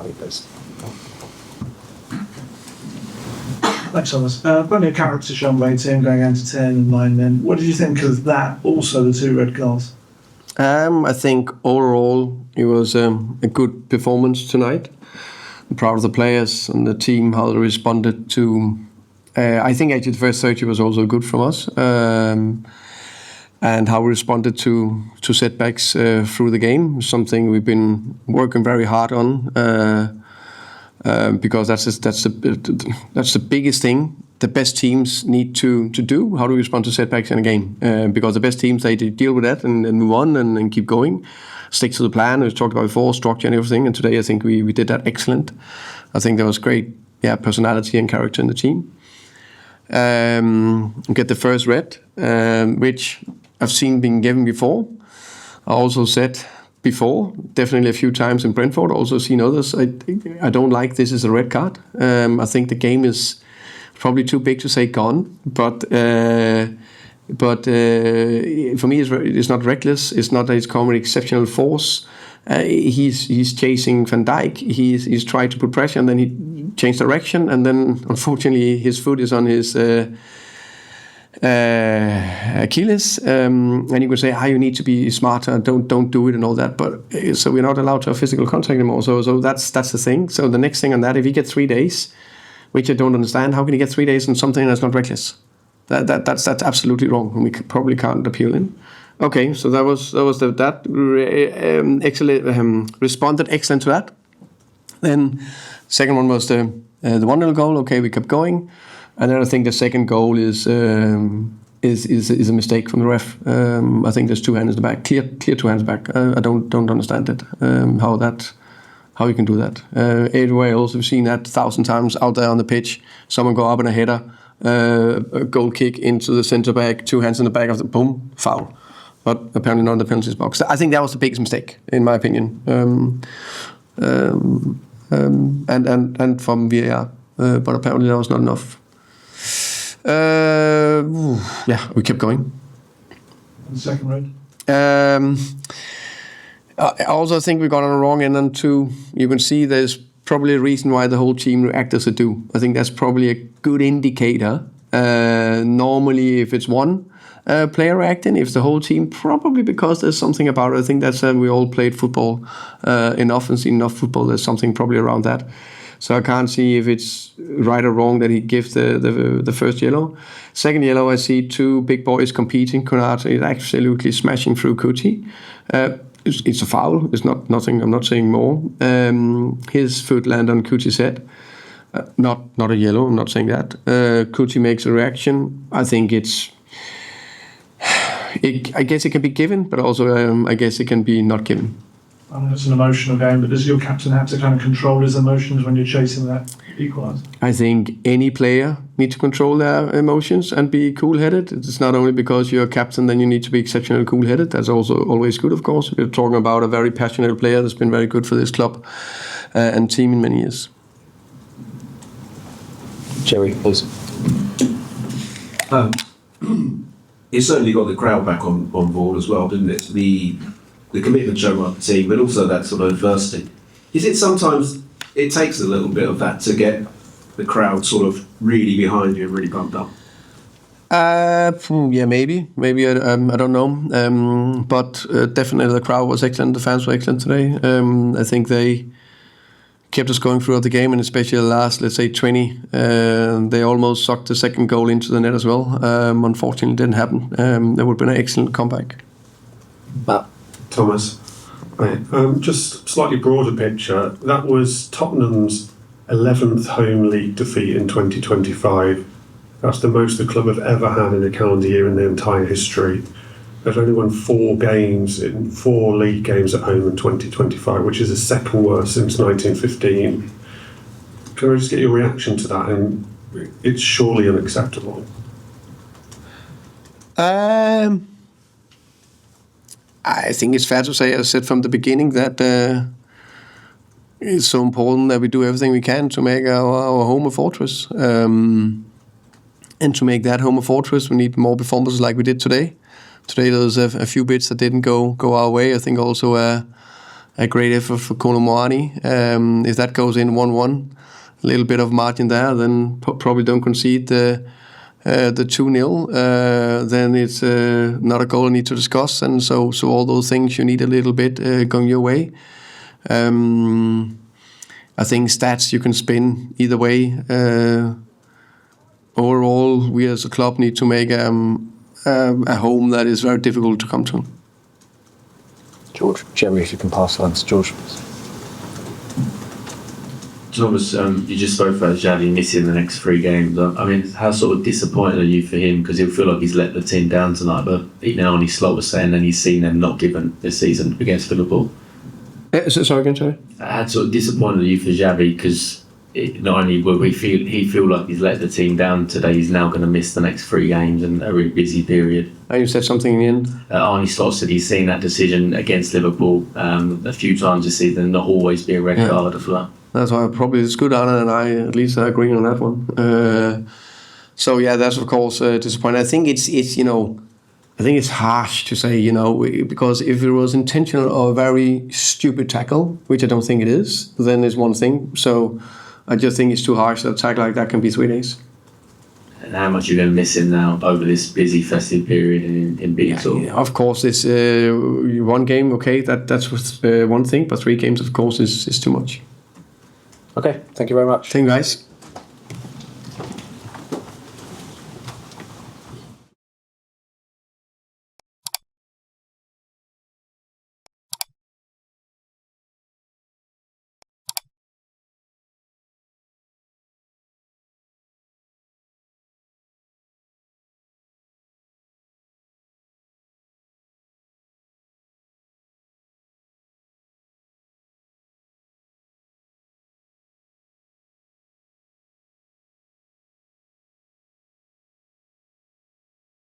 think that's. Thanks, Thomas. Plenty of character shown by team going down to 10 and 9 men. What did you think of that? Also, the 2 red cards. I think overall it was a good performance tonight. I'm proud of the players and the team, how they responded to. I think actually the first 30 was also good from us, and how we responded to setbacks through the game. Something we've been working very hard on. Because that's the biggest thing the best teams need to do. How do we respond to setbacks in a game? Because the best teams, they deal with that and move on and keep going, stick to the plan. We've talked about before, structure and everything. And today I think we did that excellent. I think there was great personality and character in the team. Get the first red, which I've seen being given before. I also said before, definitely a few times in Brentford, also seen others. I don't like this as a red card. I think the game is probably too big to say gone, but for me it's not reckless. It's not that it's come with exceptional force. He's chasing Van Dijk. He's trying to put pressure, and then he changed direction, and then unfortunately his foot is on his Achilles, and you could say, you need to be smarter, don't do it and all that, but so we're not allowed to have physical contact anymore, so that's the thing. So the next thing on that, if you get 3 days, which I don't understand, how can you get 3 days on something that's not reckless? That's absolutely wrong, and we probably can't appeal in. Okay, so that was excellent, responded excellent to that. Then second one was the 1-0 goal. Okay, we kept going. And then I think the second goal is a mistake from the ref. I think there's 2 hands in the back, clear 2 hands back. I don't understand it. How you can do that. Anyway, also we've seen that 1,000 times out there on the pitch. Someone go up in a header, a goal kick into the centre back, 2 hands in the back of the boom, foul. But apparently not in the penalties box. I think that was the biggest mistake in my opinion. And from VAR, but apparently that was not enough. We kept going. The second red. I also think we got on the wrong end on 2. You can see there's probably a reason why the whole team reacted as they do. I think that's probably a good indicator. Normally, if it's one player reacting, if the whole team, probably because there's something about it. I think that's we all played football enough and seen enough football. There's something probably around that. So I can't see if it's right or wrong that he gives the first yellow. Second yellow, I see 2 big boys competing. Konate is absolutely smashing through Kuti. It's a foul. It's not nothing. I'm not saying more. His foot landed on Kuti's head. Not a yellow. I'm not saying that. Kuti makes a reaction. I think I guess it can be given, but also I guess it can be not given. I know it's an emotional game, but does your captain have to kind of control his emotions when you're chasing that equaliser? I think any player needs to control their emotions and be cool-headed. It's not only because you're a captain, then you need to be exceptionally cool-headed. That's also always good, of course. We're talking about a very passionate player that's been very good for this club and team in many years. Jerry, please. It certainly got the crowd back on board as well, didn't it? The commitment shown by the team, but also that sort of adversity. Is it sometimes it takes a little bit of that to get the crowd sort of really behind you and really pumped up? Maybe I don't know, but definitely the crowd was excellent. The fans were excellent today. I think they kept us going throughout the game, and especially the last, let's say, 20. They almost sucked the second goal into the net as well. Unfortunately, it didn't happen. That would have been an excellent comeback. Thomas, just slightly broader picture. That was Tottenham's 11th home league defeat in 2025. That's the most the club have ever had in a calendar year in their entire history. They've only won 4 league games at home in 2025, which is the second worst since 1915. Can I just get your reaction to that? And it's surely unacceptable. I think it's fair to say, as I said from the beginning, that it's so important that we do everything we can to make our home a fortress. And to make that home a fortress, we need more performances like we did today. Today there was a few bits that didn't go our way. I think also a a great effort for Kolomouani. If that goes in 1-1, a little bit of margin there, then probably don't concede the 2-0. Then it's not a goal I need to discuss, and so all those things you need a little bit going your way. I think stats you can spin either way. Overall, we as a club need to make a home that is very difficult to come to. George, Jerry, if you can pass on to George. Thomas, you just spoke about Xavi missing the next 3 games. I mean, how sort of disappointed are you for him? Because he'll feel like he's let the team down tonight. But Arnie Slot was saying that he's seen them not given this season against Liverpool. Sorry again, sorry. How sort of disappointed are you for Xavi? Because not only will he feel like he's let the team down today, he's now going to miss the next 3 games and a really busy period. You said something in the end? Arnie Slot said he's seen that decision against Liverpool a few times this season, not always be a red card for that. That's why probably it's good, Anna, and I at least agree on that one. So yeah, that's of course disappointing. I think it's I think it's harsh to say, because if it was intentional or a very stupid tackle, which I don't think it is, then it's one thing. So I just think it's too harsh that a tackle like that can be 3 days. And how much you're going to miss him now over this busy festive period in big talk? Yeah, of course, this 1 game, okay, that's one thing, but 3 games, of course, is too much. Okay, thank you very much. Thank you, guys.